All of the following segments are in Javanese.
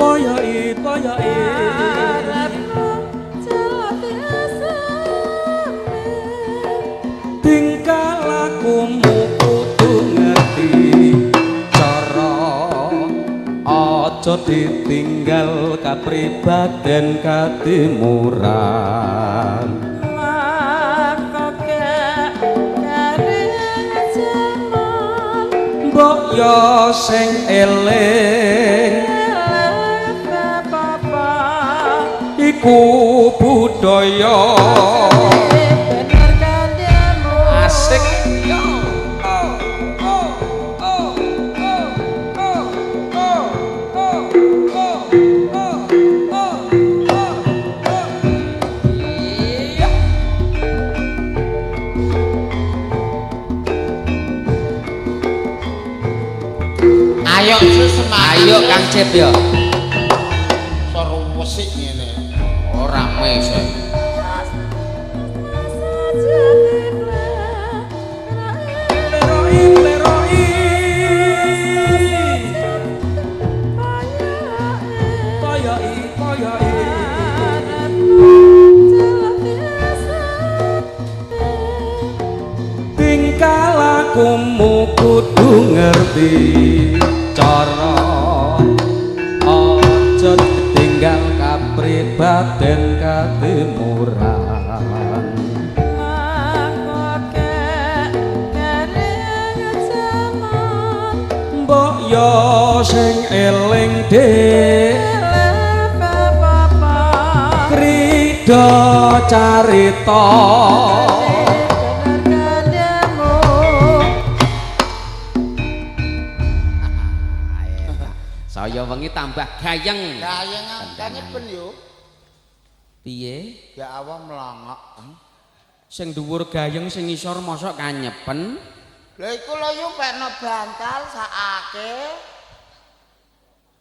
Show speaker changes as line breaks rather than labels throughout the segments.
poyoki tingkah lakumu kudu ngerti cara aja ditinggal kapribaden katimuran mbok yo sing eling iku budaya asik yo
ayo sesemangat
ayo Kang Cep yo
suara musik ngene ora mesem
tingkah lakumu kudu ngerti cara aja tinggal kapribaden katimuran mbok yo sing eling dek krida carita saya wengi tambah gayeng
angkane ben yo
piye
ya awak melongok
sing dhuwur gayeng sing ngisor mosok kanyepen
lha iku lho yo pekno bantal sakake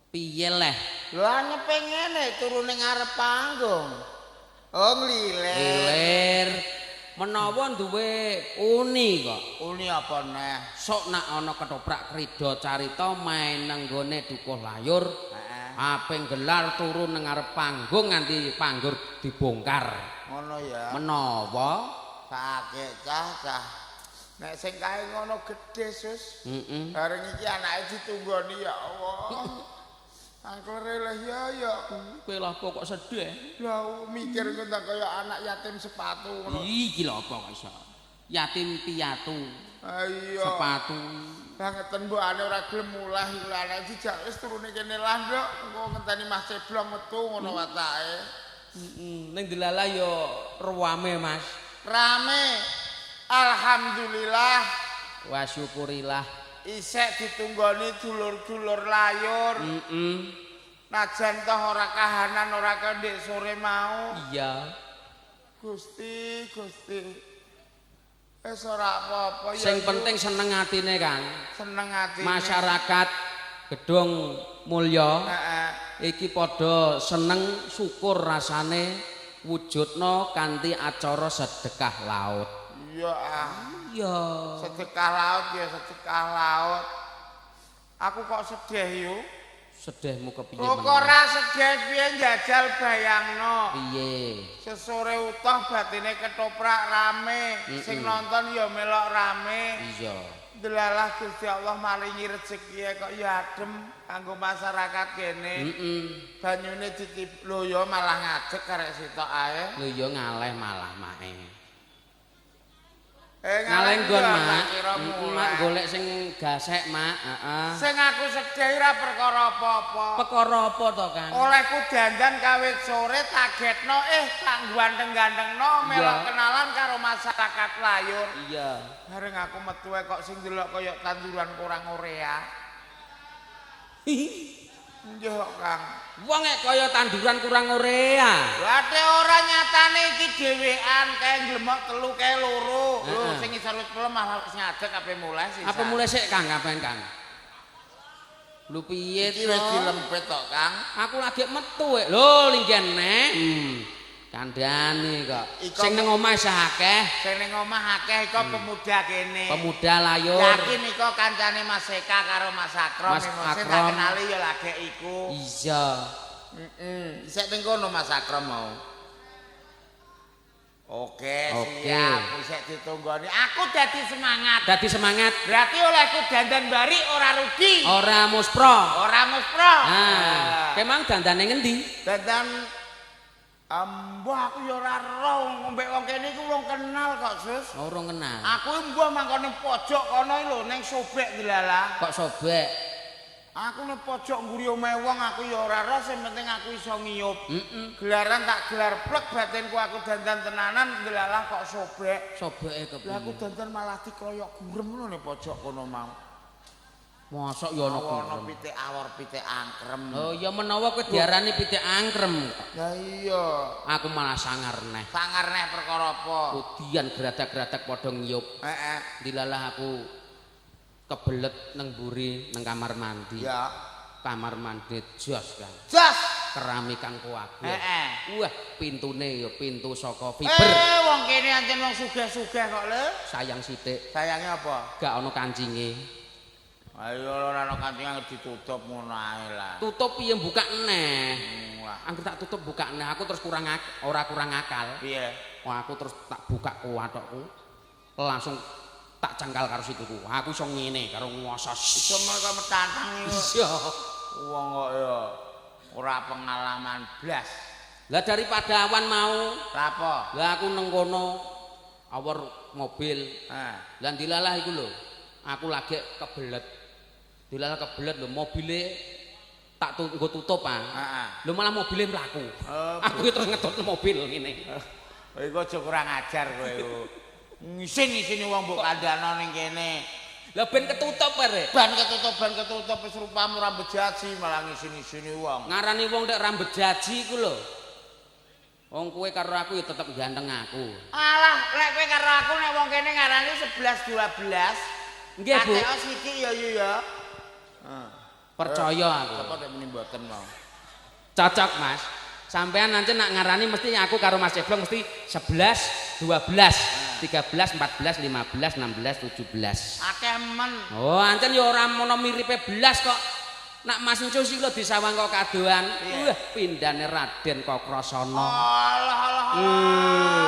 piye leh
lho anyepe ngene turu ning ngarep panggung oh nglilir
menawa duwe uni kok
uni apa neh
sok nak ana ketoprak krida carita main nang gone dukuh layur ape gelar turu nang ngarep panggung nganti panggur dibongkar
ngono ya
menawa
sakake cah nek sing kae ngono gedhe sus bareng iki anake ditunggoni ya Allah angklere lah ya
kowe lha kok sedih
lha mikir kok kaya anak yatim sepatu ngono
iki lho apa kok iso yatim piatu
ayo
sepatu
bangeten mbokane ora gelem mulih iku anak iki jak wis turune kene lah nduk engko ngenteni Mas Ceblong metu ngono watake
ning delala ya ruame Mas
rame alhamdulillah
wa syukurillah
isek ditunggoni dulur-dulur layur najan toh ora kahanan ora kendek sore mau
iya
Gusti wis ora apa-apa ya
sing penting seneng atine Kang
seneng atine
masyarakat Gedung Mulya iki padha seneng syukur rasane wujudna kanthi acara sedekah laut
iya
iya
sedekah laut ya sedekah laut aku kok sedih yo
sedihmu kepiye
kok ora sedih piye njajal bayangno
piye
sesore utuh batine ketoprak rame sing nonton ya melok rame
iya
delalah Gusti Allah maringi rezeki kok ya adem kanggo masyarakat kene banyune ditip lho ya malah ngadeg karek sitok ae
lho ya ngaleh malah mae
ngaleng
nggon mak golek sing gasek mak
sing aku sedih ora perkara apa-apa
perkara apa to Kang
olehku dandan kawit sore tagetno tak ganteng-gantengno melok kenalan karo masyarakat layur
iya
bareng aku metu kok sing delok kaya tanduran kurang urea nggih Kang
wong nek kaya tanduran kurang urea
late ora nyatane iki dhewean kae glemok telu kae loro lho sing isor wit pelem malah wis ngadeg ape mulai sih
apa mulai sik Kang kapan Kang lho piye
iki wis dilempet tok Kang
aku lagi metu lho linggen nek Kandhane kok. Sing ning omah isih akeh.
Sing ning omah akeh iku pemuda kene.
Pemuda layur.
Yakin iku kancane Mas Eka karo Mas Akrom.
Mas
Sing tak
Akrom.
kenali ya lagi iku.
Iya.
Isek ning kono Mas Akrom mau. Oke, siap. Isek ditunggoni. Aku dadi semangat.
Dadi semangat.
Berarti olehku dandan bari ora rugi.
Ora muspro.
Ora muspro.
Nah, kemang dandane ngendi?
Dandan mbah aku ya ora roh, mbek wong kene iku wong kenal kok, Sus.
Ora kenal.
Aku mbah mangkone pojok kono lho ning sobek dilalah.
Kok sobek?
Aku ning pojok mburi omahe wong aku ya ora roh, sing penting aku iso ngiyup. Gelaran tak gelar plek batinku aku dandan tenanan dilalah kok sobek.
Sobeke kepiye?
Lah aku dandan malah dikoyok gurem ngono ning pojok kono mau.
Mosok ya ana
Ono pitik awor, pitik angkrem.
Oh ya menawa kowe diarani pitik angkrem.
Lah iya.
Aku malah sangar neh.
Sangar neh perkara apa?
Udian geradak-geradak padha ngiyup.
Heeh.
Dilalah aku kebelet nang mburi nang kamar mandi.
Ya.
Kamar mandi jos kan.
Jas.
Keramik kang kuwagu.
Heeh.
Wah, pintune ya pintu saka fiber.
Wong kene ancen wong sugih-sugih kok lho.
Sayang sithik,
Sayange apa?
gak ana kancinge.
Ayo ora ana kancingan ditutup ngono ae lah.
Tutup piye buka neh.
Wah.
Angger tak tutup buka neh, aku terus ora kurang akal.
Piye?
Wah, aku terus tak buka kuwatokku. Langsung tak cengkal karo sikuku. Aku iso ngene karo ngosos.
Iso mereka metantang iki.
Iya.
Wong kok ya ora pengalaman blas.
Lah daripada awan mau,
Lapo?
lah aku nang kono awor mobil. Lah dilalah iku lho. Aku lagi kebelet. Dilalah kebelet lho mobile tak nggo tutup ah. Lho malah mobile mlaku. Aku terus ngedot mobil ngene.
Iku aja kurang ajar kowe iku. Ngisin-ngisini wong mbok kandhano ning kene.
Lah ben ketutup arek.
Ban ketutup wis rupamu rambut jaji malah ngisin-isini wong.
Ngarani wong nek rambut jaji iku lho. Wong kowe karo aku ya tetep ganteng aku.
Alah, lek kowe karo aku nek wong kene ngarani 11 12.
Nggih, Bu.
KTO siki ya yo ya.
Percaya aku.
Sapa nek muni mboten mau.
Cocok, Mas. Sampean nanti nak ngarani mesti aku karo Mas Eblong mesti 11, 12, 13, 14, 15, 16, 17.
Akeh men.
Oh, ancen ya ora mono miripe belas kok. Nak Mas Encus iki lho disawang kok kadoan. Wah, pindane Raden Kokrasana.
Alah.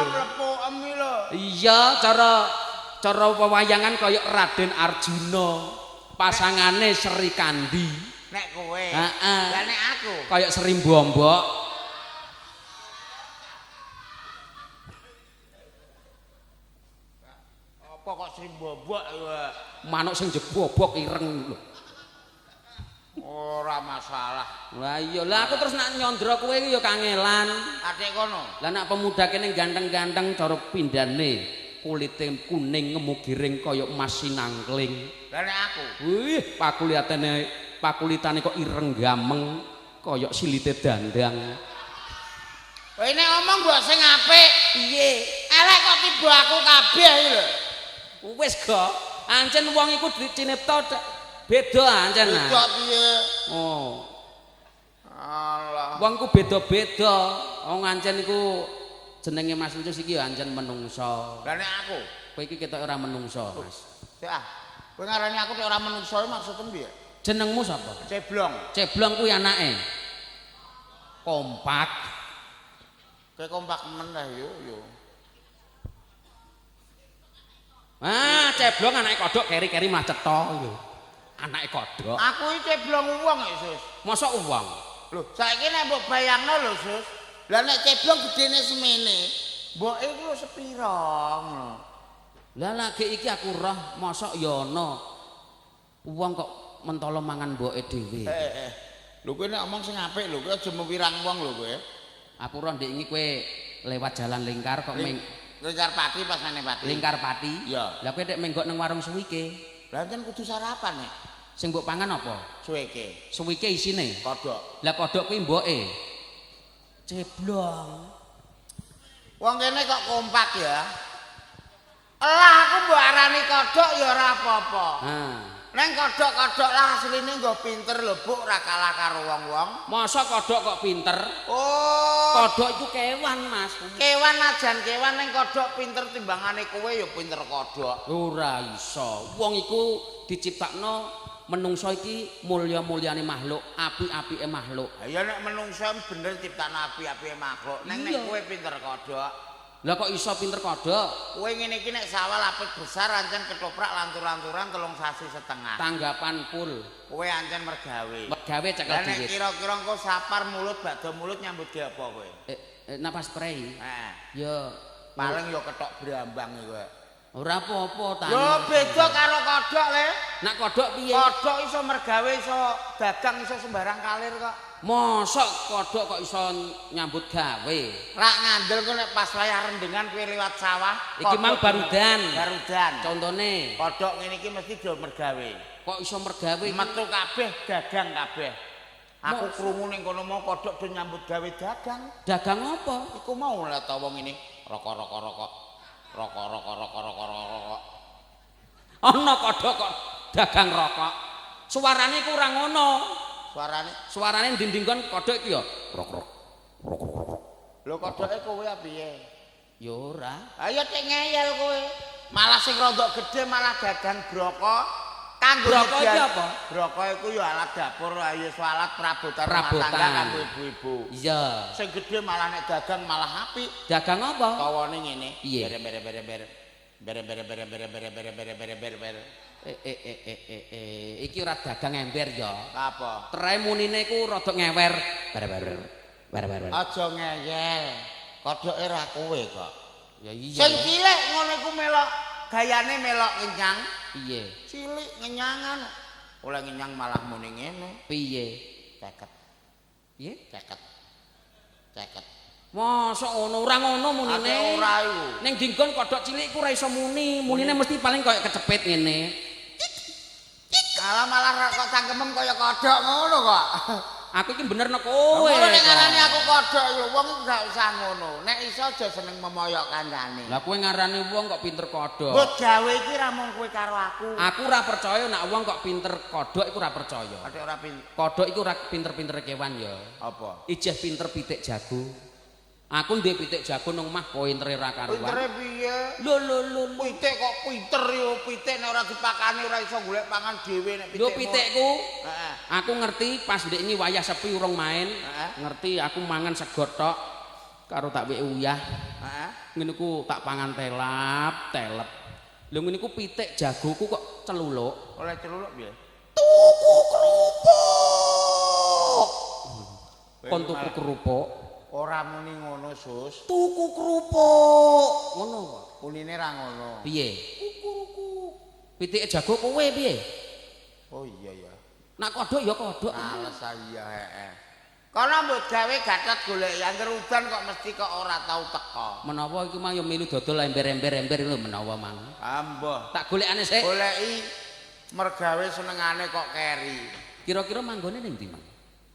Mlebu emi lho.
Iya, cara pewayangan kaya Raden Arjuna. Pasangane Sri Kandi.
Nek kowe.
Heeh.
Lah nek aku.
Kaya Sri Mbombok.
Apa kok Sri Mbobok
Manuk sing jebobok ireng lho.
ora masalah.
Lah iya, lah aku terus nak nyondro kowe iki ya kangelan.
Adik kono.
Lah nak pemuda kene ganteng-ganteng cara pindane kulite kuning ngemu giring kaya emas sinangkling.
Lah nek aku.
Wih, pakulitane kok ireng gameng kaya silite dandang.
Kowe nek ngomong mbok sing apik. Piye? Elek kok tiba aku kabeh iki lho.
Wis go, ancen wong iku cinipta beda ancen.
Beda piye?
Oh.
Alah.
Wong ku beda-beda. Wong ancen iku jenenge Mas Encus iki ya ancen menungso.
Lah nek aku,
Kowe iki ketok ora menungso, Mas.
Kowe ngarani aku nek ora menungso maksudmu piye?
Jenengmu sapa?
Ceblong.
Ceblong kuwi anake. Kompak.
Kowe kompak meneh yo.
Ah, ceblong anake kodhok keri-keri mah cetha lho. Anake kodhok.
Aku iki ceblong wong ya, Sus.
Mosok uwong.
Lho, saiki nek mbok bayangno lho, Sus. Lah nek ceblong gedene semene, mboke iku lho sepira ngono.
Lah lagi iki aku roh mosok ya ana wong kok mentolo mangan mboke dhewe.
Lho kowe nek omong sing apik lho, kowe aja mewirang wong lho kowe.
Aku roh ndek iki kowe lewat jalan lingkar kok
Lingkar Pati pas nane Pati.
Lingkar Pati.
Iya.
Lah kowe nek menggok nang warung suwike.
Lah kan kudu sarapan nek.
Sing mbok pangan apa?
Suwike.
Suwike isine
Kodhok.
Lah kodhok kuwi mboke. Ceblong.
Wong kene kok kompak ya. Lah aku mbok arani kodhok ya ora apa-apa. Neng kodhok-kodhok lah asline nggo pinter lho, Bu, ora kalah karo wong-wong.
Masa kodhok kok pinter?
Oh,
Kodhok itu kewan, Mas.
kewan ajan kewan neng kodhok pinter timbangane kowe ya pinter kodhok.
Ora iso. Wong iku diciptakno menungso iki mulya-mulyane makhluk, apik-apike makhluk.
Ya nek menungso bener ciptakno apik-apike makhluk. Neng nek kowe pinter kodhok.
Lah kok iso pinter kodhok?
Kowe ngene iki nek sawal apik besar ancen ketoprak lantur-lanturan 3 sasi setengah.
Tanggapan full.
Kowe ancen mergawe.
Mergawe cekel
Lah nek
duit.
kira-kira engko sapar mulut bakdo mulut nyambut ge apa kowe?
Napas spray.
Heeh.
Ya
Paling ya ketok brambang iku.
ora apa-apa ta.
Yo beda karo kodhok le.
Nak kodhok piye?
Kodhok iso mergawe iso dagang iso sembarang kalir kok.
Mosok kodhok kok iso nyambut gawe.
Rak ngandel kok nek pas wayah rendengan kowe liwat sawah.
Iki mang barudan.
Barudan.
Contone,
Kodhok ngene iki mesti do mergawe.
kok iso mergawe?
Metu kabeh dagang kabeh. Aku krungu ning kono mau kodhok do nyambut gawe dagang.
Dagang apa?
Iku mau lha ta wong ini rokok.
Ana kodhok kok dagang rokok. Suarane ku ora ngono. Suarane ndinding kon kodhok iki ya. Rok.
Lho kodhoke kowe piye?
Ya ora.
Ayo cek ngeyel kowe. Malah sing rodok gedhe malah dagang broko. Kanggo
Broko iki apa?
Broko iku ya alat dapur, ayo alat perabotan rumah tangga kanggo ibu-ibu.
Iya.
Sing gedhe malah nek dagang malah apik.
Dagang apa?
Tawane ngene.
Piye?
Ber.
Iki ora dagang ember ya.
Apa?
Terae munine ku rada ngewer. Ber.
Aja ngeyel. Kodhoke ra kowe kok.
Ya iya.
Sing cilik ngono iku melok gayane melok kenyang.
Piye?
Cilik ngenyangan. Oleh ngenyang malah muni ngene.
Piye?
50.
Piye?
50.
Mosok ngono ora ngono munine.
Ate ora iku.
Ning dinggon kodhok cilik ku ora iso muni. Munine mesti paling koyo kecepit ngene.
Malah kok cangkemem kaya kodhok ngono kok.
Aku iki bener nek kowe.
Ngono nek ngarani aku kodhok yo wong gak usah ngono. Nek iso aja seneng memoyok kancane.
Lah kowe ngarani wong kok pinter kodhok.
Mbok gawe iki ra mung kowe karo aku.
Aku ora percaya nek wong kok pinter kodhok iku ora percaya.
Ate ora pinter.
Kodhok iku ora pinter-pinter kewan ya.
Apa?
Ijeh pinter pitik jago. Aku ndek pitik jago nang omah pintere ra karuan.
Pintere piye?
Lho.
Pitik kok pinter yo, pitik nek ora dipakani ora iso golek pangan dhewe nek pitik.
Lho pitikku.
Heeh.
Aku ngerti pas ndek ini wayah sepi urung main. Ngerti aku mangan sego tok karo tak wek uyah.
Heeh.
Ngene ku tak pangan telep. Lho ngene ku pitik jagoku kok celuluk.
Oleh celuluk piye?
Tuku kerupuk. Kon tuku kerupuk.
Ora muni ngono, Sus.
Tuku kerupuk. Ngono kok.
Unine ra ngono.
Piye? Pitike jago kowe piye?
Oh iya ya.
Nak kodhok ya kodhok.
Males iya heeh. Kono mbok gawe gatot golek angger udan kok mesti kok ora tau teko.
Menawa iki mah ya milu dodol ember-ember lho menawa mang.
Amboh.
Tak golekane sik.
Goleki mergawe senengane kok keri.
Kira-kira manggone ning ndi, Mang?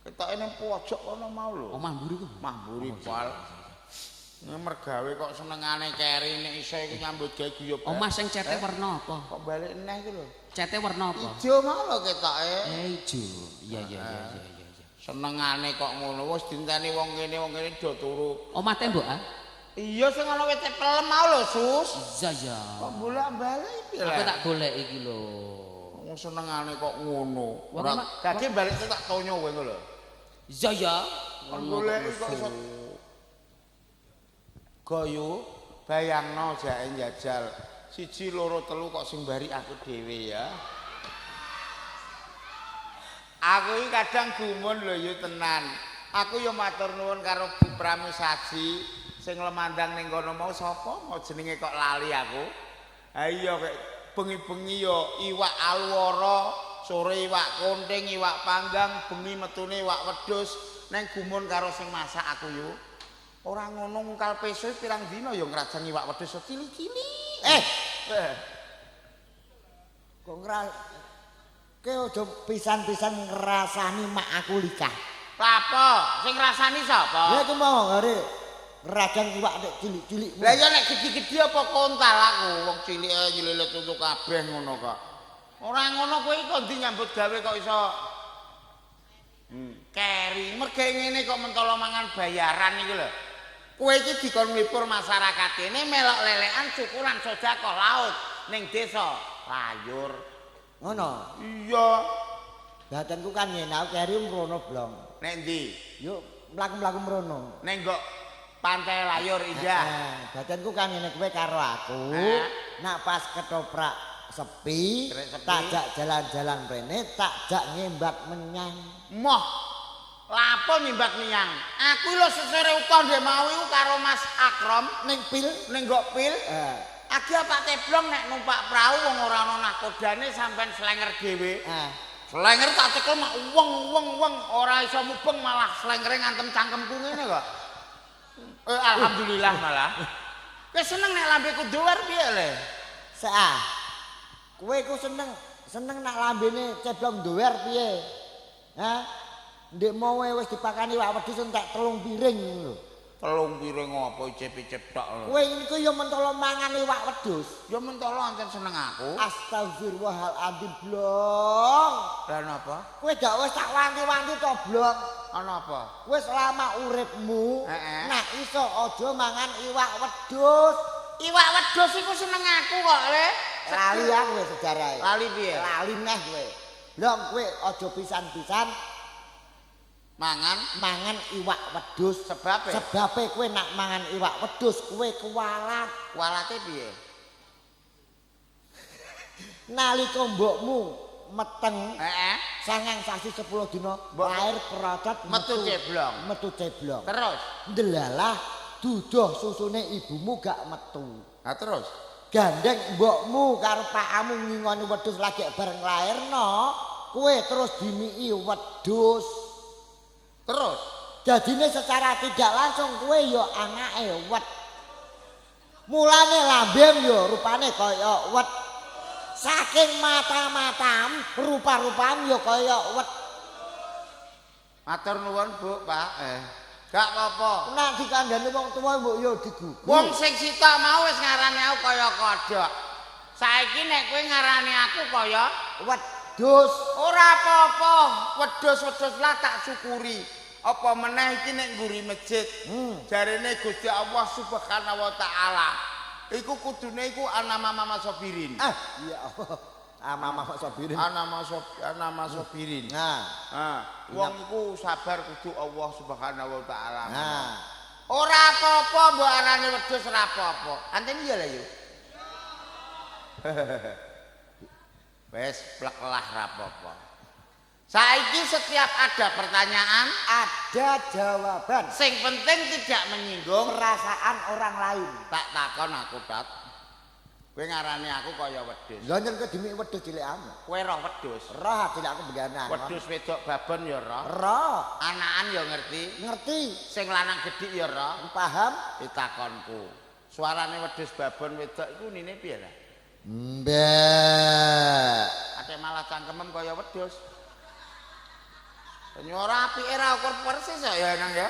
Ketoke ning pojok kono mau lho.
Omah mburi ku.
Mah mburi pal. Mergawe kok senengane keri nek iso iki nyambut gawe guyub.
Omah sing cete warna apa?
Kok balik neh iki lho.
Cete warna apa?
Ijo mau lho ketoke.
Ijo. Iya.
Senengane kok ngono wis dinteni wong kene do turu.
Omah tembok ah?
Iya sing ana wete pelem mau lho, Sus.
Iya.
Kok bolak-balik iki
Aku
lho.
tak golek iki lho.
Wong senengane kok ngono.
Wong
Ora dadi balik tak tonyo kowe lho.
Iya.
Golek kok iso Goyo bayangno jake njajal 1 2 3 kok sing bari aku dhewe ya. Aku iki kadang gumun lho ya tenan. Aku ya matur nuwun karo Bu Pramusaji sing lemandang ning kono mau sapa mau jenenge kok lali aku. Ha iya kok bengi-bengi ya iwak alwara, sore iwak konting, iwak panggang, bengi metune iwak wedhus neng gumun karo sing masak aku yo. Ora ngono ngkal peso pirang dina ya ngrajang iwak wedhus cilik-cilik.
Kok ke aja pisan-pisan ngrasani mak aku likah.
Apa? Sing rasani sapa?
Ya aku mau ngare ngrajang iwak nek cilik-cilik.
Lah ya nek gede-gede apa kontal aku wong cilik nyililit untuk kabeh ngono kok. Ora ngono kowe kok ndi nyambut gawe kok iso keri. Mergo ngene kok mentolo mangan bayaran iku lho. Kowe iki dikon nglipur masyarakat ini melok lelekan syukuran sedekah laut ning desa Layur.
Ngono.
Iya.
Badanku kan yen aku keri mrono blong.
Nek ndi?
Yuk mlaku-mlaku mrono.
Ning kok Pantai Layur iya.
Badanku kan ngene kowe karo aku. Nak pas ketoprak sepi, takjak jalan-jalan rene, takjak ngembak menyang.
Moh. Lapo nyimbat menyang. Aku lho sesore utuh ndek mau iku karo Mas Akrom
Ning pil,
ning nggo pil. Agi Pak Teblong nek numpak perahu wong ora ana nakodane sampean slenger dhewe. Slenger tak cekel mak weng ora iso mubeng malah slengere ngantem cangkemku ngene kok. Alhamdulillah malah. Kowe seneng nek lambeku duwer piye le?
Saah. Kowe ku seneng nak lambene ceblong duwer piye? Hah? Ndek mau wis dipakani wak wedhus entek 3 piring lho.
3 piring apa icip-icip tok lho.
Kowe niku ya mentolo mangan iwak wedhus.
Ya mentolo ancen seneng aku.
Astagfirullahaladzim blong.
Lah napa?
Kowe gak wis tak wanti-wanti to blong.
Ana apa?
Wis selama uripmu nak iso aja mangan iwak wedhus.
Iwak wedhus iku seneng aku kok, Le.
Lali aku wis sejarahe.
Lali piye?
Lali neh kowe. Blong kowe aja pisan-pisan mangan iwak wedhus. Sebabe kowe nak mangan iwak wedhus kowe kuwalat.
Kuwalate piye?
Nalika mbokmu meteng sangang sasi 10 dina lair perocot
metu
ceblong.
Terus
ndelalah duduh susune ibumu gak metu.
Nah terus
gandeng mbokmu karo pakamu ngingoni wedhus lagi bareng lairno, kowe terus dimiki wedhus.
Terus
jadine secara tidak langsung kowe ya anake wet. Mulane lambem ya rupane kaya wet. Saking mata-matam rupa-rupam ya kaya wet.
Matur nuwun Bu, Pak. Gak apa-apa.
Nek dikandani wong tuwa mbok ya digugu.
Wong sing sitok mau wis ngarani aku kaya kodhok. Saiki nek kowe ngarani aku kaya
wedhus.
Ora apa-apa, wedhus-wedhus lah tak syukuri. Apa meneh iki nek ngguri masjid. Jarene Gusti Allah Subhanahu wa taala. Iku kudune iku Mama Sobirin.
Iya. Mama Sobirin.
Mama Sobirin.
Nah,
wong iku sabar kudu Allah Subhanahu wa taala.
Nah.
Ora apa-apa mbok arane wedhus ora apa-apa. Anten iya lah yo. Wes plek lah ra apa-apa. Saiki setiap ada pertanyaan,
ada jawaban.
Sing penting tidak menyinggung
perasaan orang lain.
Tak takon aku, Tat. Kowe ngarani aku kaya wedhus.
Lha nyen kowe dimik wedhus cilikane.
Kowe roh wedhus.
Roh cilik aku beganan.
Wedhus wedok babon ya roh.
Roh.
Anakan ya ngerti.
Ngerti.
Sing lanang gedhik ya roh.
Paham?
Ditakonku. Suarane wedhus babon wedok iku nine piye lah?
Mbak.
Ate malah cangkemem kaya wedhus. Nyora apike ra ukur persis ya nang ya.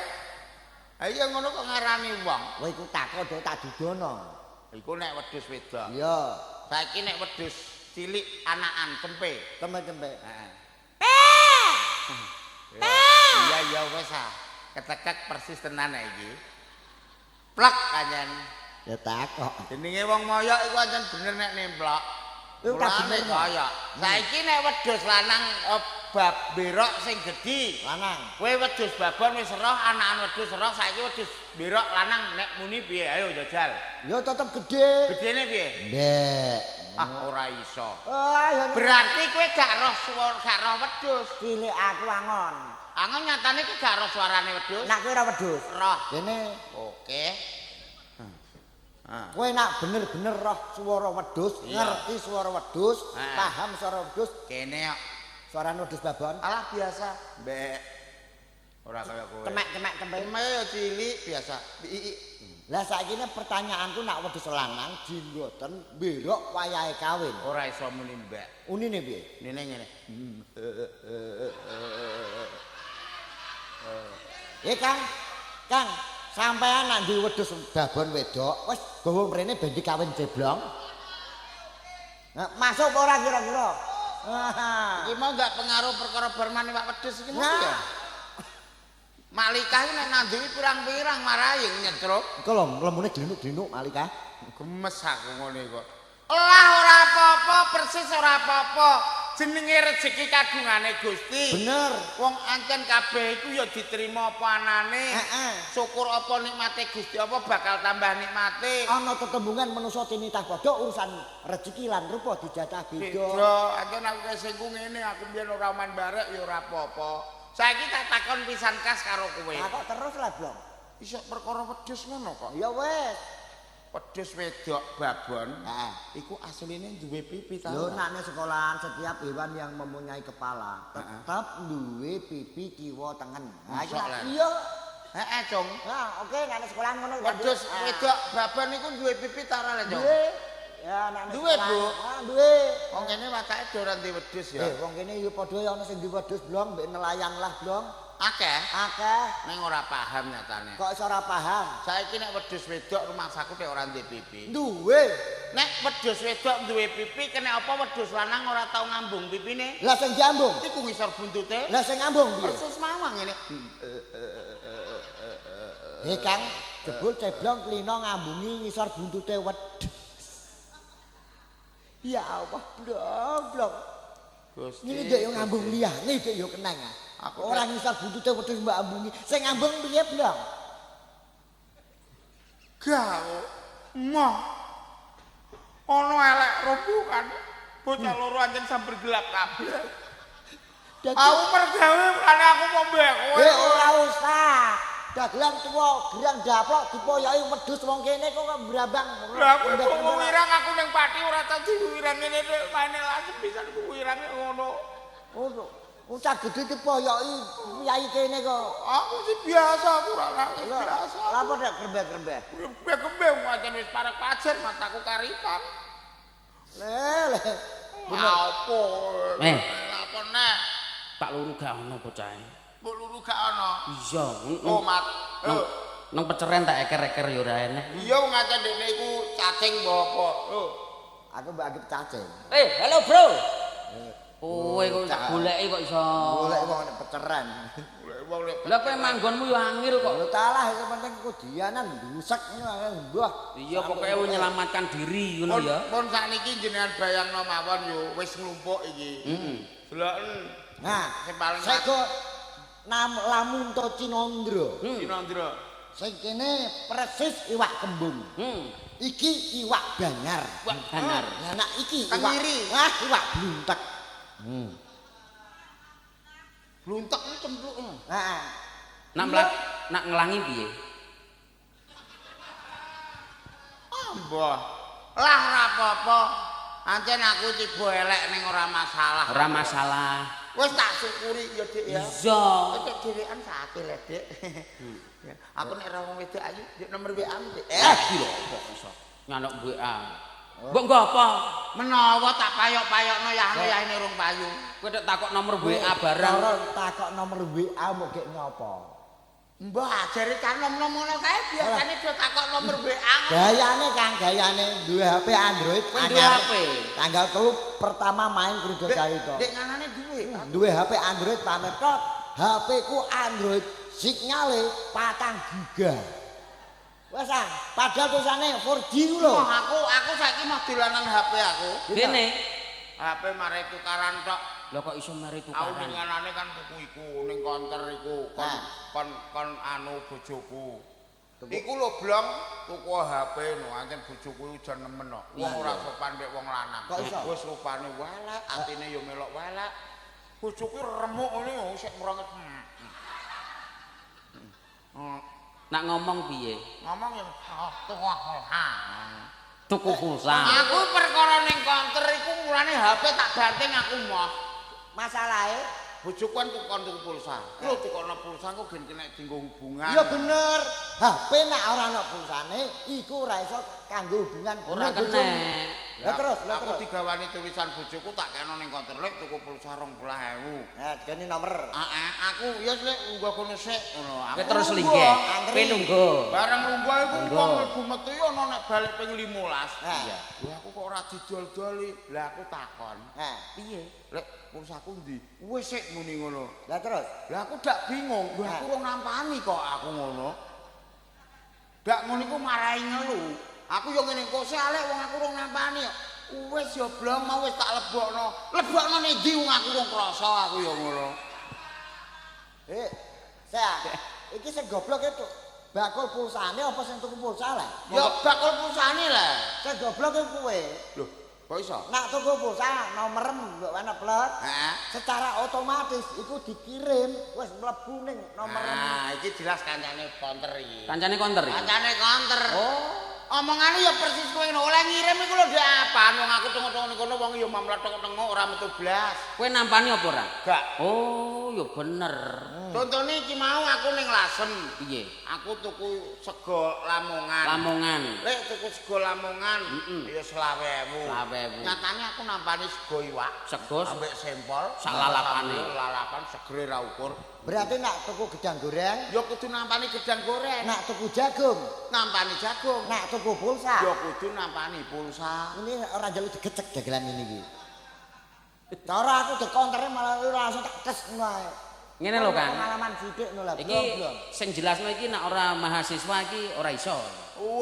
Ayo ngono kok ngarani wong.
Kowe iku takon do tak dudono.
Iku nek wedhus wedok.
Iya.
Saiki nek wedhus cilik anakan tempe.
Tempe-tempe.
Heeh. Iya wis ah. Ketekek persis tenan iki. Plek kanjen.
Ya takok.
Jenenge wong moyok iku ancen bener nek nemplok.
Iku tak bener
kaya. Saiki nek wedhus lanang bab berok sing gedhi
lanang.
Kowe wedhus babon wis roh, anakan wedhus roh, saiki wedhus berok lanang nek muni piye? Ayo jajal.
Ya tetep gedhe.
Gedene piye?
Ndek.
Ora iso.
Ya
Berarti kowe gak roh suara gak roh wedhus.
cilik aku angon.
Angon nyatane kowe gak roh suarane wedhus.
Nak kowe ora wedhus.
Roh.
Dene
Oke.
kowe nak bener-bener roh swara wedhus, ngerti swara wedhus, paham swara wedhus.
Kene kok
Suarane wedhus babon.
alah biasa. Mbek. Ora kaya kowe.
Kemek-kemek tempe.
Ya cilik biasa.
Lah saiki pertanyaanku nak wedhus lanang jinggoten berok wayahe kawin.
Ora iso muni mbek.
Unine piye?
Nene ngene.
Kang, sampean nak duwe wedhus babon wedok, wis gawa mrene ben dikawin jeblong. Nah, masuk apa ora kira-kira?
Iki mau ndak pengaruh perkara Barmani Pak Wedhus iki mau ya. Malika iki nek nanduwi pirang-pirang marahi nyetruk.
Iku lho lembune dlinuk-dlinuk Malika.
Gemes aku ngene kok. Lah ora apa-apa, persis ora apa-apa. Jenenge rezeki kagungane Gusti.
Bener.
Wong ancen kabeh iku ya diterima apa anane. Syukur apa nikmate Gusti apa bakal tambah nikmate.
Ana tetembungan manusa tinitah padha urusan rezeki lan rupa dijatah beda.
Beda, ancen aku kesinggung ngene aku biyen ora man barek ya ora apa-apa. Saiki tak takon pisan kas karo kowe.
Lah kok terus lah, Blong.
Iso perkara wedhus ngono kok.
Ya wis.
Wedhus wedok babon. Iku asline duwe pipi ta.
Lho nek sekolahan setiap hewan yang mempunyai kepala tetap duwe pipi kiwa tengen. Iya.
Heeh, Cung.
Nah, oke nek sekolahan ngono.
Wedhus wedok babon iku duwe pipi ta ora, Cung?
Duwe. Ya nek
duwe, Bu.
Duwe.
Wong kene watake ora duwe wedhus ya.
Wong kene ya padha ya ana sing duwe wedhus blong, mbek nelayan lah blong.
Akeh.
Akeh.
Ning ora paham nyatane.
Kok iso ora paham?
Saiki nek wedhus wedok rumahsaku nek ora duwe pipi.
Duwe.
Nek wedhus wedok duwe pipi kena apa wedhus lanang ora tau ngambung pipine?
Lah sing diambung.
Iku ngisor buntute.
Lah sing ngambung piye?
Persis mawang ngene.
Kang, jebul ceblong klina ngambungi ngisor buntute wedhus. Ya Allah, blong.
Gusti.
Ini dek yo ngambung liyane dek yo kenang. Ora ngisor buntute wedhus mbak ambungi. Sing ngambung piye, blong?
Gawe. Moh. Ono elek rombongan. Bocah loro anjen sambil gelap kabeh. Aku mergawe mulane aku mau mbek kowe.
Ora usah. Dagelan tuwa gerang daplok dipoyoki wedhus wong kene kok brambang.
Lah aku wirang aku ning pati ora tau diwirang ngene nek maine langsung pisan wirange ngono. Oh, cah gedhe dipoyoki yai kene kok. Aku sih biasa aku ora nangis biasa.
Lah apa nek grembeh-grembeh?
Grembeh wajan wis parek pajen mataku karipan.
Le.
Apa? Apa nek?
Pak Luru gak ono bocahe.
Mbok luru gak ono.
Iya.
Oh, Mat.
Nang peceren tak eker-eker ya ora enek.
Iya wong aceh dekne iku cacing apa.
Aku mbak Agip cacing.
Halo, Bro. Kowe kok tak goleki kok iso.
Golek wong nek peceren.
Wong nek
Lah kowe manggonmu yo angel kok.
Lho talah itu penting kudianan busek ngono mbah.
Iya pokoke menyelamatkan diri ngono ya.
Pun sakniki jenengan bayangno mawon yo wis nglumpuk iki. Deloken.
Nah,
sing paling
sego lamun to Cinandra.
Cinandra.
Sing kene persis iwak kembung. Iki iwak banyar.
Iwak banyar.
Lah nek iki
kengiri.
Iwak bluntek.
Bluntek iki cempluk.
Heeh.
Nak ngelangi piye?
Mbah. Lah ora apa-apa. Ancen aku tiba elek ning ora masalah.
Ora masalah.
Wis tak syukuri ya, Dik ya.
Iya.
Nek dhewean sakit le, Dik. Aku nek ora wong wedok ayu, Dik nomor WA-mu, Dik.
Iki lho kok iso. Nyanok WA. Mbok nggo apa?
Menawa tak payok-payokno yahne rung payu.
Kowe nek takok nomor WA barang.
Ora takok nomor WA mbok gek ngopo?
Mbah, jare kan nom-nom ngono kae biasane do takok nomor WA.
Gayane Kang, gayane duwe HP Android.
Duwe HP.
Tanggal 3 pertama main Krudo Cawi to.
Dek nganane duwe.
Duwe HP Android pamer tok. HP ku Android sinyale 4 giga. Wes ah, padahal tulisane 4G ku lho.
Aku saiki mau dolanan HP aku.
Kene.
HP mare tukaran tok.
Lho kok iso mari
Aku
tukaran?
nganane kan tuku iku ning konter iku kon anu bojoku. Iku lho blong tuku HP no ancen bojoku jan nemen kok. Wong ora sopan mek wong lanang. Wis rupane welek, atine yo melok welek. Bojoku remuk ngene sik mronget.
Nak ngomong piye?
Ngomong yo
Tuku pulsa.
Aku perkara ning konter iku mulane HP tak banting aku moh.
Masalahe
Bojoku kan tuku pulsa. Lho tukono pulsa kok ben kena dienggo hubungan.
iya bener. HP nek ora ana pulsane iku ora iso kanggo hubungan.
Ora kena.
Lah terus,
aku digawani tulisan bojoku tak kena ning konter lek tuku pulsa 20.000.
Nah, gini nomor.
Aku ya lek unggah kono sik ngono.
Kowe terus linggih. Kowe nunggu.
Bareng unggah iku wong mlebu metu yo ana nek balik ping 15.
Iya.
Lha aku kok ora didol-doli. Lah aku takon.
Piye?
Lek pulsaku ndi? Wis sik muni ngono.
Lah terus.
Lah aku dak bingung. Lha aku ora nampani kok aku ngono. Dak ngono iku marahi ngelu. Aku yo ngene kok sik alek wong aku ora nampani kok. Wis yo blong mau wis tak lebokno. Lebokno ning ndi wong aku ora krasa aku yo ngono.
Iki sing goblok itu bakul pulsane apa sing tuku pulsa lah?
Ya bakul pulsane lah.
Sing goblok iku kowe.
Loh, kok iso?
Nak tuku pulsa nomor mbok ana plet. Secara otomatis iku dikirim wis mlebu ning nomor.
Iki jelas kancane konter iki.
Kancane konter iki.
Kancane konter. Omongane ya persis kowe ngono. Oleh ngirim iku lho ndek apaan wong aku tengok-tengok kono wong ya mamlathok-tengok ora metu blas.
Kowe nampani apa ora?
Gak.
Oh, ya bener.
Contone iki mau aku ning Lasem.
Piye?
Aku tuku sego Lamongan.
Lamongan.
Lek tuku sego Lamongan ya 20.000.
20.000.
Nyatane aku nampani sego iwak.
Sego
ambek sempol
sak lalapane.
Lalapan segere ra ukur.
Berarti nak tuku gedang goreng,
Ya kudu nampani gedang goreng.
nak tuku jagung,
Nampani jagung.
nak tuku pulsa.
Ya kudu nampani pulsa.
Ini ora njaluk digecek dagelan ini iki. Cara aku dikontere malah langsung tak tes ngono ae.
Ngene lho, Kang.
Pengalaman sithik ngono lah.
Iki sing jelasno iki nek ora mahasiswa iki ora iso.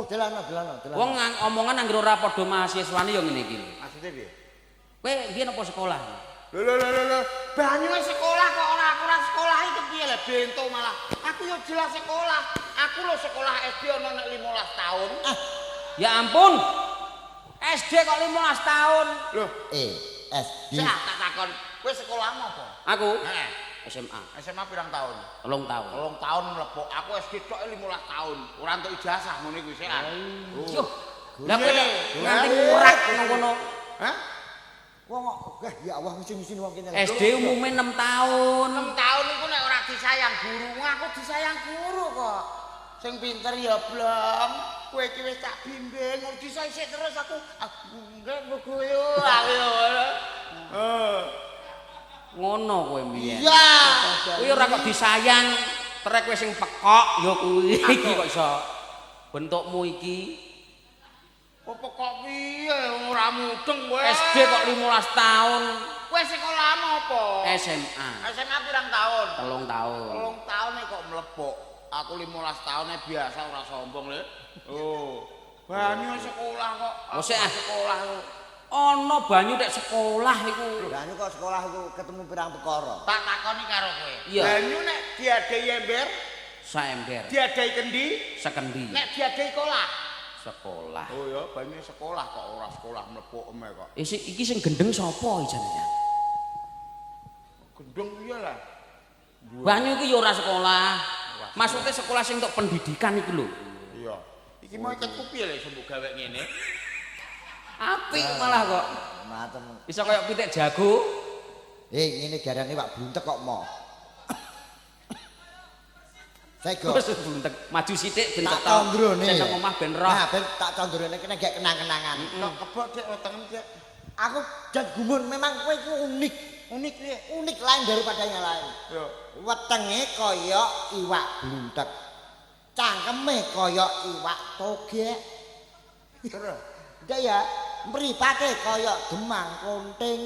Delano.
Wong omongan anggere ora padha mahasiswane ya ngene iki.
Maksudnya piye?
Kowe biyen apa sekolah?
Lho. Banyu sekolah kok ora sekolah iki piye le bento malah. Aku yo jelas sekolah. Aku lho sekolah SD ono nek 15 tahun.
Ya ampun. SD kok 15 tahun.
Loh,
SD.
tak takon, kowe sekolahmu apa?
Aku
Heeh.
SMA.
SMA pirang tahun?
3 tahun.
3 tahun mlebok. Aku SD tok 15 tahun. Ora entuk ijazah ngene kuwi sik.
Yo. Lah kowe nganti ngurak ngono.
Hah?
Wong ya Allah mesti wong kene.
SD umume 6 tahun.
6 tahun iku nek ora disayang guru, aku disayang guru kok. Sing pinter ya blom. Kowe iki wis tak bimbing, disayang terus aku. Nggih buku yo aku ngono.
Ngono kowe mbiyen.
Iya.
Kuwi ora kok disayang, trek kowe sing pekok ya kuwi iki kok iso. Bentukmu iki
Apa kok piye ora mudeng kowe?
SD kok 15 tahun.
Kowe sekolahmu apa?
SMA.
SMA pirang tahun?
3 tahun.
3 tahun kok mlebok. Aku 15 tahun biasa ora sombong le. Banyu sekolah kok. Sekolah kok.
Ana banyu nek sekolah iku.
Banyu kok sekolah iku ketemu pirang perkara.
Tak takoni karo kowe.
Iya.
Banyu nek diadai ember,
Saember.
diadai kendi,
Sekendi.
nek diadai kolah.
Sekolah.
Oh ya, banyu sekolah kok ora sekolah mlebok eme kok.
Iki sing gendeng sapa ijane?
Gendong iya lah.
Banyu iki ya ora sekolah. Maksudnya sekolah sing untuk pendidikan iku lho.
Iya. Iki mau iketku piye lek sembuk gawe ngene?
Apik malah kok.
Matem.
Bisa kayak pitik jago.
Ngene garane Pak Bluntek kok mo. Sego.
Terus bluntek maju sithik ben
Tak
ketok.
condrone.
Sing nang omah ben roh.
Nah, ben tak condrone kene gek kenang-kenangan.
Kok kebok Dik wetenge Dik.
Aku jan gumun memang kowe iku unik.
Unik piye?
Unik lain daripada yang lain.
Yo.
Wetenge kaya iwak bluntek. Cangkeme kaya iwak togek.
Terus
Ndak ya, mripate kaya demang konting.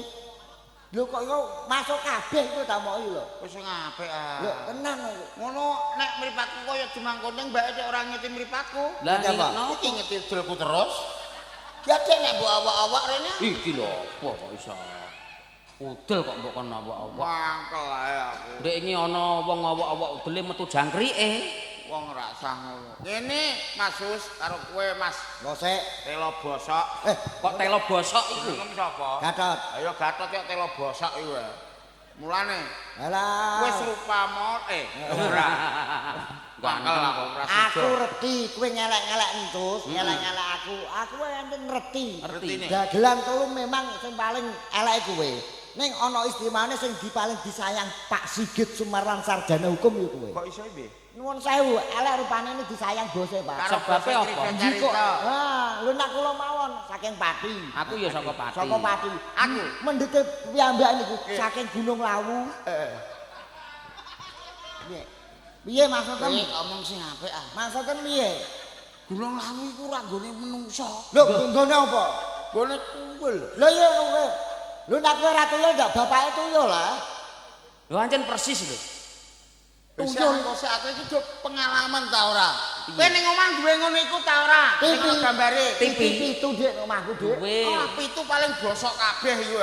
Lho kok iku masuk kabeh iku ta mok iki lho.
wis apik ah.
Lho tenan iku.
Ngono nek mripatku kaya demang konting mbake Dik ora ngeti mripatku.
Lah
Apa?
no.
Iki ngeti jelku terus. Ya Dik nek mbok awak-awak rene.
Iki lho, apa kok iso. Udel kok mbok kon awak-awak.
Wangkel ae aku.
Ndek iki ana wong awak-awak udele metu jangkrike.
Wong ora sah ngono. Kene Mas Sus karo kowe Mas
Ngosek.
Telo Bosok.
Kok telo bosok iku.
Jenengmu sapa?
Gatot.
Ayo Gatot ya Telo Bosok iku. Mulane
Alah.
wis rupamo ora. Wangkel aku ora
Aku
sida.
reti kowe ngelek-ngelek entus, ngelek-ngelek aku. Aku enten ngerti.
Ngertine.
Dagelan telu memang sing paling elek kowe. Ning ana istimewane sing paling disayang Pak Sigit Sumarlan sarjana hukum ya kowe.
Kok iso piye?
Nuwun sewu, elek rupane ini disayang bose, Pak.
Sebabnya apa?
Jiko. Ah, lho nak kula mawon saking Pati.
Aku ya saka Pati.
Saka Pati. Aku mendete piyambak niku saking Gunung Lawu. Piye? Piye maksudnya?
Omong sing apik ah.
Maksudnya piye?
Gunung Lawu iku ora nggone menungso.
Lho nggone apa?
Nggone tuyul.
Lho iya kowe. Lho nek kowe ora tuyul ndak bapake tuyul lah.
Lho ancen persis lho.
Tuyul kok aku iki do pengalaman ta ora? Kowe ning omah duwe ngono iku ta ora? Sing gambare.
TV itu Dik omahku Dik.
Oh, pitu paling bosok kabeh iku.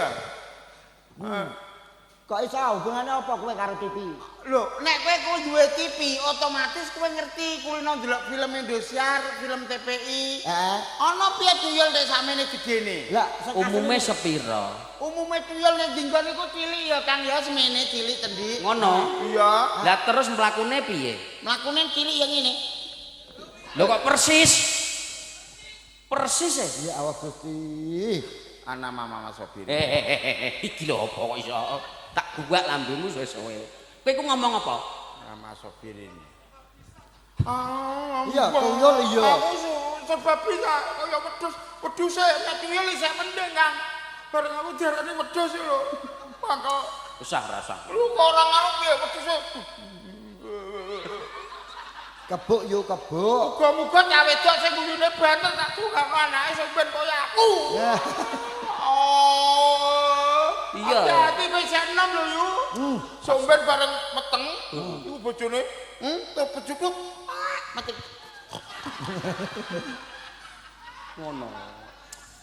Kok iso hubungane apa kowe karo TV?
Lho, nek kowe duwe TV, otomatis kowe ngerti kulino ndelok film Indosiar, film TPI.
Heeh.
Ana piye tuyul nek samene gedene?
Lah,
Umume sepira?
Umume tuyul nek dinggon iku cilik ya Kang ya semene cilik tendi.
Ngono.
Iya.
Lah terus mlakune piye?
Mlakune cilik yang ngene.
Lho kok persis? Persis e.
Ya Allah Gusti.
Ana Mama Sobir.
Iki lho apa kok iso tak buak lambemu suwe-suwe. Kowe iku ngomong apa?
Mama Sobir ini.
Iya, tuyul iya.
Aku sebab bisa kaya wedhus nek tuyul isih mending Kang. Bareng aku diarani wedhus lho. Mangko
Usah rasa.
lu kok ora ngono piye wedhus.
Kebuk yo kebuk.
Muga-muga cah wedok sing guyune banter tak tungakno anake sing ben kaya aku. Oh.
Iya.
Hati wis enom lho yu. Somben bareng meteng iku bojone, terus bejuku mati.
Ngono.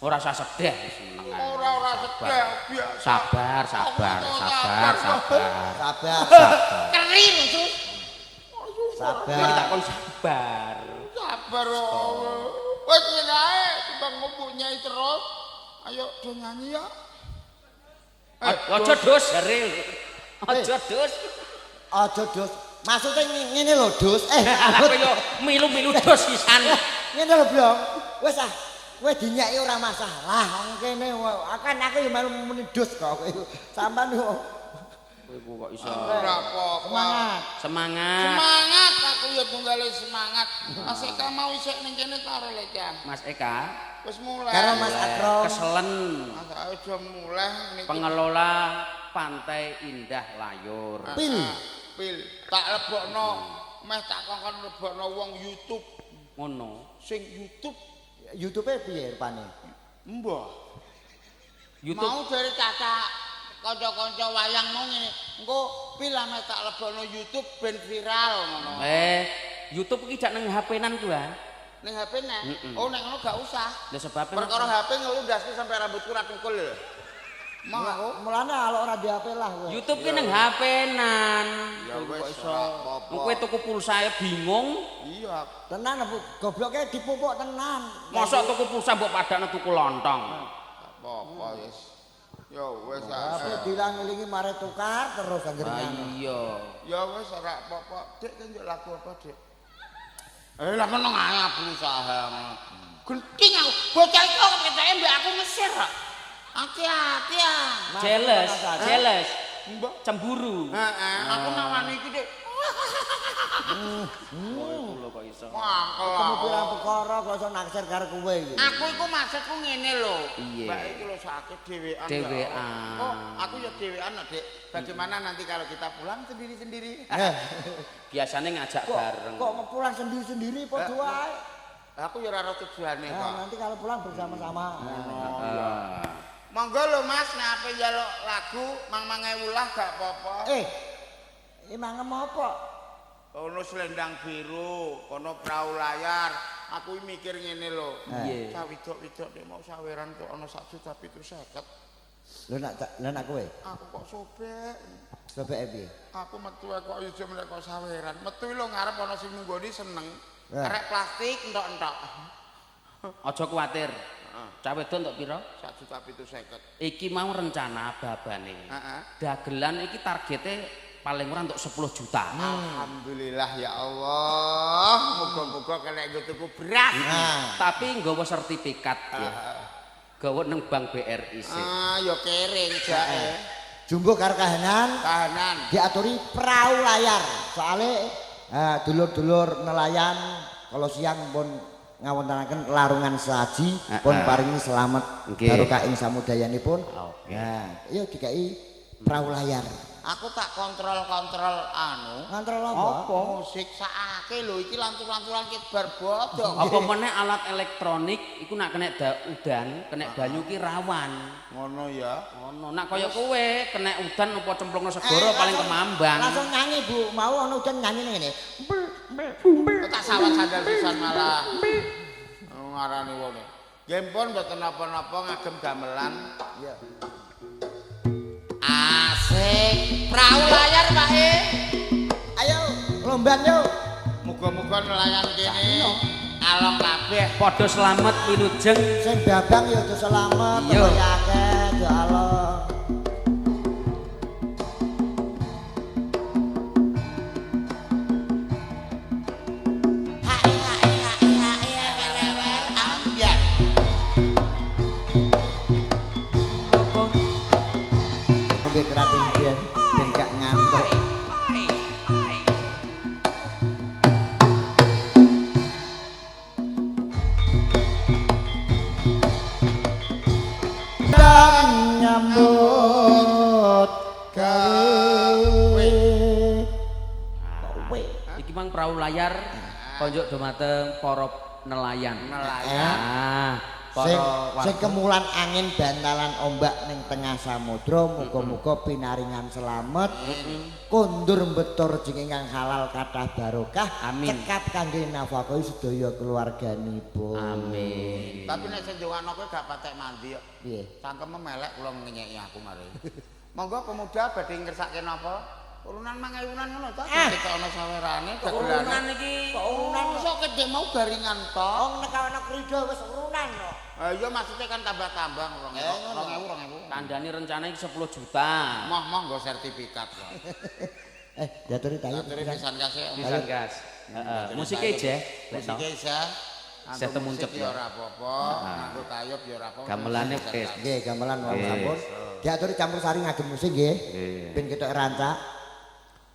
Ora usah sedih sih.
Ora sedih biasa.
Sabar.
Sabar.
Kering terus.
Sabar.
Kita kon sabar.
Sabar. Wes ngene ae timbang ngompunyai terus. Ayo do nyanyi ya.
Aja dus jare. Aja dus.
Aja dus. Maksudnya ngene lho, Dus.
Apa yo milu-milu dus pisan.
Ngene lho, Blong. Wis ah, kowe dinyeki ora masalah. Wong kene akan aku yo melu muni Dus kok. Sampeyan yo
Kowe kok iso.
Ora apa-apa.
Semangat.
Semangat aku ya tunggale semangat. Mas Eka mau isek ning kene karo Lekan.
Mas Eka.
Wis mulai.
karo Mas Akrom.
Keselen.
Mas udah mulai niki.
Pengelola Pantai Indah Layur.
Pil. Tak lebokno. Meh tak kongkon lebokno wong YouTube.
Ngono.
Sing YouTube
YouTube-e piye rupane?
mbah.
YouTube
Mau dari kakak kanca-kanca wayang mau ngene. Engko pil ame tak lebokno YouTube ben viral ngono.
YouTube iki jak nang HP-nan ku ha.
Ning HP nek. Oh nek ngono gak usah.
Lah sebabnya
Perkara HP ngelundasku sampai rambutku ra tukul lho. Mau aku
Mulane kalau ora di HP lah kowe.
YouTube ki nang HP-nan.
ya wis
iso. Kowe tuku pulsa bingung.
Iya.
Tenan gobloke dipupuk tenan.
Mosok tuku pulsa mbok padakno tuku lontong.
Apa wis. Ya wis
Tapi dilang-ilingi mare tukar terus anggere ngono.
Iya.
ya wis ora apa-apa. Dik kan lagu apa, Dik? Lah meneng ae berusaha. Genting aku. Bocah iki kok ketoke mbek aku ngesir kok. Hati-hati ya.
Jealous.
Mbak
Cemburu.
Heeh, aku nawani iki, Dik.
Lho kok iso.
Ketemu pirang perkara kok iso naksir karo kowe iki.
Aku iku maksudku ngene lho.
Iya.
Mbak iki lho sakit dhewean.
Dhewean.
Oh, aku ya dhewean lho, Dik. Bagaimana nanti kalau kita pulang sendiri-sendiri?
Biasanya ngajak bareng.
Kok mau pulang sendiri-sendiri padha wae.
Aku ya ora tujuane kok.
Nanti kalau pulang bersama-sama.
Monggo lho Mas, nek ape njaluk lagu mang 1000 lah gak apa-apa.
Mangem apa?
Ono selendang biru, ono perahu layar. Aku mikir ngene lho.
Iya.
Cah widok-widok nek mau saweran kok ono 1.750.000.
Lho nak kowe.
Aku kok sobek.
Sobeke piye?
Aku metu kok iso menek kok saweran. Metu lho ngarep ana sing nunggoni seneng. Arek plastik entok-entok.
Aja kuwatir. Cah wedok entuk pira?
1.750.000.
Iki mau rencana babane.
Heeh.
Dagelan iki targete paling ora untuk 10 juta.
Alhamdulillah ya Allah. Moga-moga kena nggo tuku beras.
Tapi nggawa sertifikat ya. Gawa nang Bank BRI sih.
Ya kering jake.
Jumbo karo kahanan
Kahanan.
diaturi perahu layar. Soale dulur-dulur nelayan kalau siang pun ngawontenaken larungan saji pun paringi selamat barokah ing samudayanipun. Ya, iya dikai perahu layar.
Aku tak kontrol anu.
Kontrol apa?
Musik sakake lho iki lantur-lanturan ki bar bodong.
Apa meneh alat elektronik iku nak kena udan, kena banyu ki rawan.
Ngono ya.
Ngono. Nak kaya kowe kena udan apa cemplungno segara paling kemambang.
Langsung nyanyi Bu, mau ana udan nyanyi ngene.
Tak sawat sandal pisan malah. Ngarani wong. Nggih pun mboten napa-napa ngagem gamelan. Iya. Asik, perahu layar Pak E.
Ayo, lomban yuk.
Muga-muga nelayan kene along kabeh.
Padha slamet wilujeng.
Sing babang ya aja selamat,
Iya.
ya akeh ya Allah. Lebih keratin biar gak ngantuk. Dan nyambut gawe.
Iki mang perahu layar konjuk dumateng para nelayan.
Sing kemulan angin bantalan ombak ning tengah samudra muga-muga pinaringan selamat kondur betur rezeki ingkang halal kathah barokah cekap kangge nafkahi sedaya keluarganipun.
Amin.
Tapi nek sing jawano kowe gak patek mandi kok.
Piye?
Cangkeme melek kula ngenyeki aku mari. Monggo pemuda badhe ngersake napa? Urunan 5.000-an ngono to, dikekno sawerane dagelane.
Urunan iki
Urunan
Iso kedhe mau garingan to.
wong nek ana krido wis urunan kok.
Iya maksudnya kan tambah-tambah 2.000.
kandhane rencana iki 10 juta.
Moh nggo sertifikat kok.
Jaturi tayo.
Aturi pisan kasih.
Pisan gas. Heeh. Musike je.
Musike isa.
Saya temu cep
ya ora apa-apa, nganggo kayub ya ora apa-apa.
Gamelane wis.
Nggih, gamelan wong sampun. Diaturi campur sari ngagem musik nggih. Ben ketok rancak.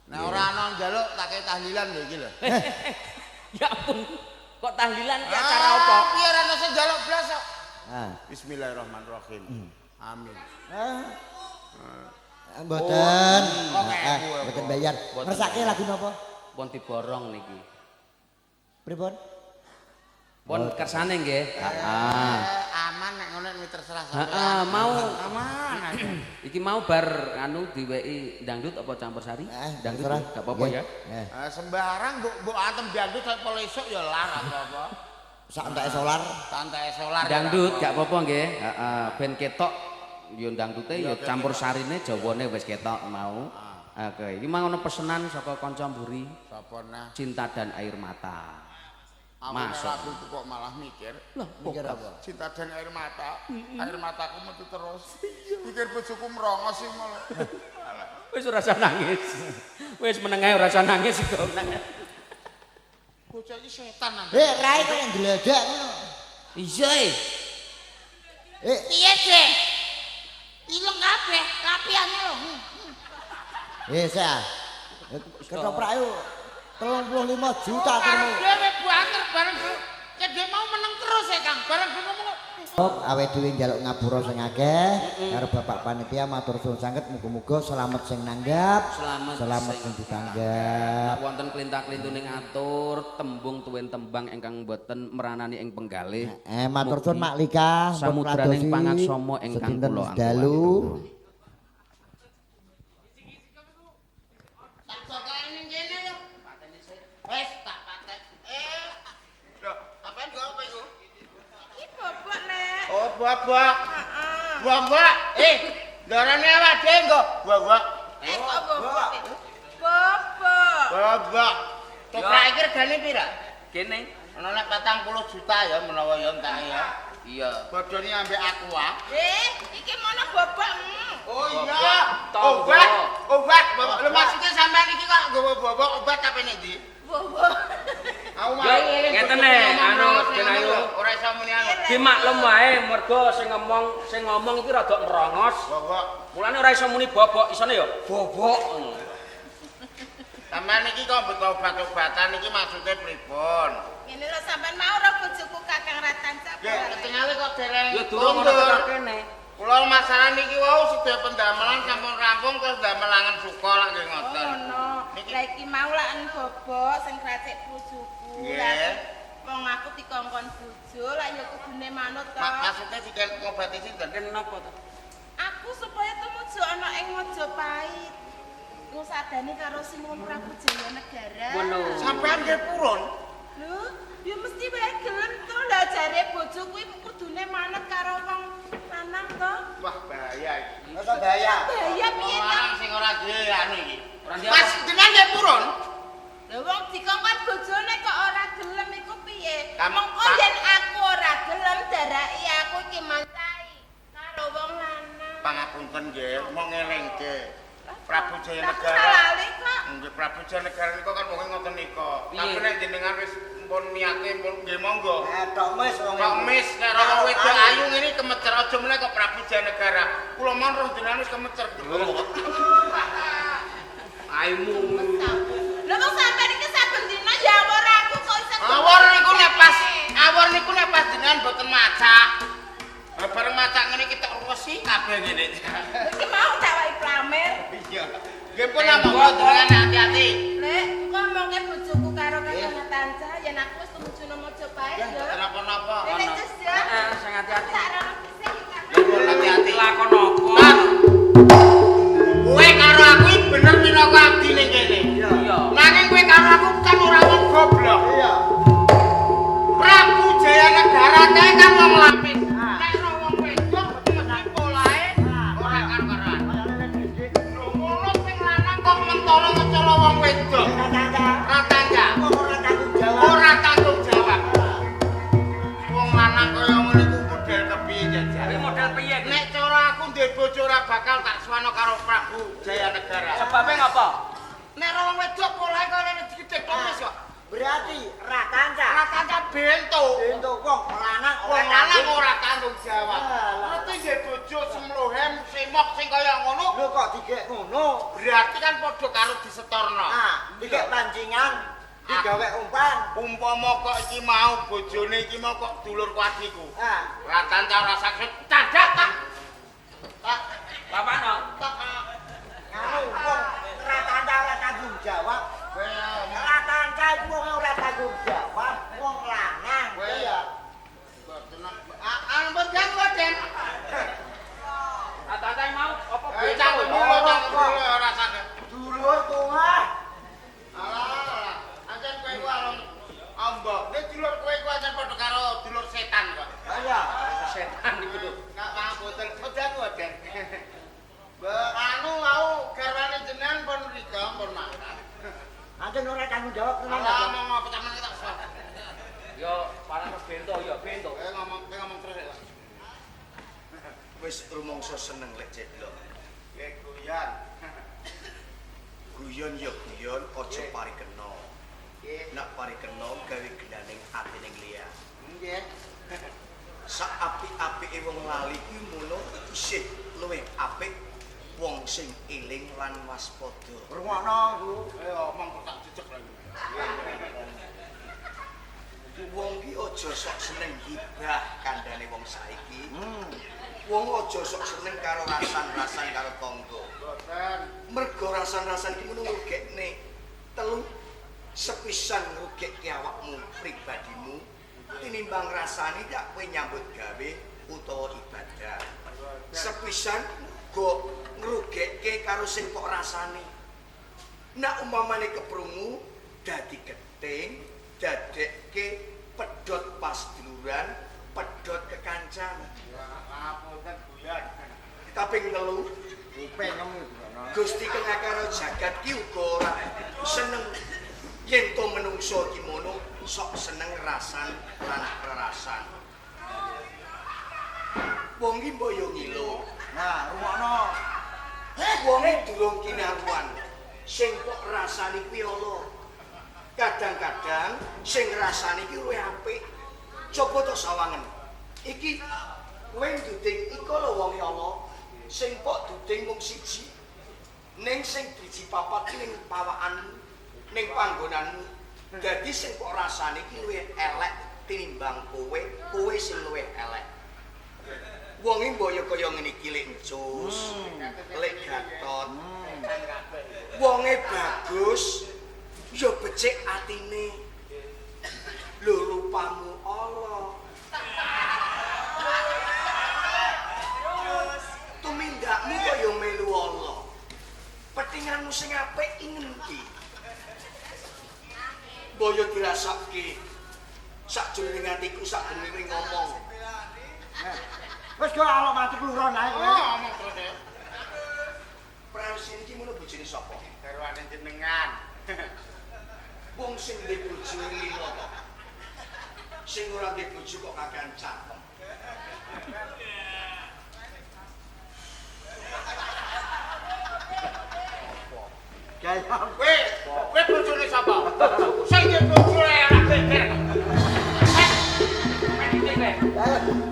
Nek ora ana njaluk tak kei tahlilan lho iki lho.
Ya ampun. Kok tahlilan ki acara apa?
Piye ora ono sing njaluk blas kok. Bismillahirrahmanirrahim. Amin.
Mboten.
Kok
Mboten bayar. Ngersake lagu napa?
Pun diborong niki.
Pripun?
Pun kersane nggih. Heeh.
Aman nek ngono nek terserah sampean.
Heeh, mau
Aman.
iki mau bar anu diweki dangdut apa campur sari? Dangdut
terserah.
gak apa-apa ya.
Sembarang mbok antem dangdut sak esuk ya lar apa-apa.
Sak entake solar.
Santai solar.
Dangdut gak apa-apa nggih. Heeh, ben ketok yo dangdute yo campur sarine Jawane wis ketok mau. Oke, iki mang ono pesenan saka kanca mburi.
Sapa nah?
Cinta dan air mata.
Masuk. Lagu itu kok malah mikir.
Lah,
Mikir apa?
Cinta dan air mata. Air mataku metu terus. Pikir bojoku merongos sih malah.
Wis ora usah nangis. Wis meneng ae ora usah nangis kok.
Bocah iki setan nang.
Rai kok yang gledek ngono.
Iya.
Piye sih? Ileng kabeh, lapiane lho.
Sa. Ketoprak yo 35 juta terus.
Dhewe banter bareng kedhe mau meneng terus ya Kang. Bareng ngomong
Awake dhewe njaluk ngapura sing akeh karo Bapak Panitia matur suwun sanget muga-muga selamat sing nanggap, selamat sing ditanggap.
Wonten klintah-klintuning atur, tembung tuwin tembang ingkang boten meranani ing penggalih.
Matur suwun Mak Lika,
samudraning pangaksama ingkang kula
dalu.
wes tak patek. Lho, sampean go apa iku?
Iki bobok, Nek.
Oh, bobok. Bobok. Dorane awake nggo bobok.
Kok bobok? Bobok.
Bobok. Toprak iki regane pira?
Kene
Ana nek 40 juta ya menawa ya entek ya. Iya. Bodone ambek aku ah.
Iki mono bobok.
Oh iya. Obat. Lho maksudnya sampean iki kok nggawa bobok obat apa nek ndi?
Bobok.
Aku mau
ngeten anu Denayu.
Ora iso muni anu.
Dimaklum wae mergo sing ngomong iki rada nrongos.
Bobok.
Mulane ora iso muni bobok, isone ya bobok.
Sampeyan iki kok mbek obat-obatan iki maksude pripun?
Ngene lho sampean mau ora bojoku
dereng
Ya durung ana tekan kene.
Kula masalah niki wau sedaya pendamelan sampun rampung terus damelangan suka lak nggih ngoten.
Oh, no. Lah iki mau lak bobok sing racik bojoku.
Nggih.
Wong aku dikongkon bojo, lah ya kudune manut to.
Maksudnya dikel ngobati sinten?
Kenapa to?
Aku supaya tumuju ana ing Majapahit. Ngusadani karo Sinuwun Prabu Jayanegara.
Ngono.
Sampean nggih purun?
Lho, ya mesti wae gelem to lah jare bojo kuwi kudune manut karo wong lanang to.
Wah, bahaya iki.
Masa bahaya.
Bahaya piye to?
Orang sing ora duwe anu iki.
Ora dia.
Mas, jenengan nggih purun?
Lha wong dikongkon bojone kok ora gelem iku piye?
Kamu-
Mengko yen aku ora gelem daraki aku iki mancai karo wong lanang.
Pangapunten nggih, mau ngelingke. Prabu
Aku
Jayanegara.
lali kok.
Nggih Prabu Jayanegara niku kan wong ngoten nika.
Piye?
Tapi nek jenengan wis pun niate pun nggih monggo.
Tok mes wong.
Kok mis nek ora wedok ayu ngene kemecer aja meneh kok Prabu Jayanegara. Kula mon roh jenengan wis kemecer.
Aimu.
Lha kok sampeyan iki saben dina ya ora aku kok iso.
Awor niku nek pas jenengan boten macak. Bareng macak ngene iki tek resi kabeh ngene.
Iki mau tak wae plamer.
Iya. Nggih pun monggo jenengan hati-hati.
Lek kok omongke bojoku karo kakang Tanca yen aku wis tumuju nang Majapahit
Ya,
ya.
kenapa-napa.
Lek terus ya.
Heeh, sing hati-hati.
Tak rono kisah
Ya, hati-hati.
Lakon apa?
Bang. Kowe karo aku iki bener minangka abdi ning kene.
Iya.
Nanging kowe karo aku kan ora wong goblok.
Iya.
Prabu Jayanegara kae kan wong lapis. Nek ora wong wedok mesti polahe ora karo-karoan. Lho ngono sing lanang kok mentolo ngecolok wong wedok. Ratanja. Ora tanggung jawab. Wong lanang kaya ngene iku model kepiye
Ini
jajare?
model piye?
Nek cara aku duwe bojo ora bakal tak suwano karo Prabu Jayanegara.
Sebabnya ngapa?
Nek ora wong wedok polahe kaya ngene dikit tomis kok.
Berarti rakanca.
Ratanja bento.
Untuk wong lanang
Wong
ora
lanang
tanggung.
ora tanggung jawab.
Alah.
Berarti nggih bojo semlohem semok sing kaya ngono,
Lho kok digek ngono?
berarti kan padha karo disetorno.
Nah, digek pancingan, digawe umpan.
Umpama kok iki mau bojone iki mau kok dulur kuadiku.
Nah,
Ratanja ora sakit cadak tak. Tak
Bapakno.
tak.
nganu wong rakanca ora tanggung jawab.
Kowe
Rakanca iku wong ora tanggung jawab, wong lanang. Iya.
ampun jang Den.
Ata-ata mau apa
Eh
beda?
cangkem dulu ora sakit.
Dulur kuwi.
Alah, ancen kowe ku alon ambok. Nek dulur kowe ku ancen padha karo dulur setan kok.
Iya.
Setan iku lho.
Kak pangapunten, sedan Den. Anu mau garwane jenengan pun rika pun makan.
Ancen ora tanggung jawab tenan.
Alah mau pecaman kita sok.
Yo, parang bento, yo bento.
Ngomong terus ya.
Wis rumangsa seneng lek jedlok.
Nggih guyon.
Guyon ya guyon, aja parikena.
Nggih.
Nek parikena gawe genaning atining liya.
Nggih.
Sak apik-apike wong lali kuwi mono isih luwih apik wong sing eling lan waspada.
Rungokno ku.
Omong kok tak jejeg lagi.
Wong ki aja sok seneng gibah kandhane wong saiki. Wong aja sok seneng karo rasan-rasan karo tangga.
Boten.
Mergo rasan-rasan iki ngono ngugekne telu sepisan ngugekke awakmu pribadimu tinimbang rasane dak kowe nyambut gawe utawa ibadah. Sepisan go ngrugekke karo sing kok rasane. Nek umpamane keprungu dadi geting, dadekke pedhot pas duluran, pedhot kekancan.
Ngapunten guyon.
Kaping 3
Kuping ngemu.
Gusti Kang Akara jagat ki uga ora seneng yen to menungso ki mono sok seneng rasan lan rerasan. Wong ki mbok yo ngilo.
Nah, rungokno.
Wonge durung kinaruan. Sing kok rasane kuwi ala. Kadang-kadang sing rasane ki luwih apik. Coba to sawangen. Iki kowe nduding iko lho wong ala. Sing kok duding mung siji. Ning sing driji papat ki ning pawakanmu, ning panggonanmu. Dadi sing kok rasane ki luwih elek tinimbang kowe sing luwih elek. Wong iki mbok ya kaya ngene iki lek Encus, lek Gatot. Wonge bagus, ya becik atine. Lho rupamu Allah. Tumindakmu kaya melu Allah. Petinganmu sing apik ing ngendi? Boyo dirasake. Sakjroning atiku sakbenere ngomong.
Wis kok alok mati kluron ae kowe.
Ngomong terus ya.
Prawisini iki ngono bojone sapa?
Garwane jenengan.
Wong sing duwe bojo lilo kok. Sing ora duwe bojo kok kakean cakem.
Gaya
Kowe bojone sapa? Sing duwe bojone ora geger. Mati kowe.
Ayo.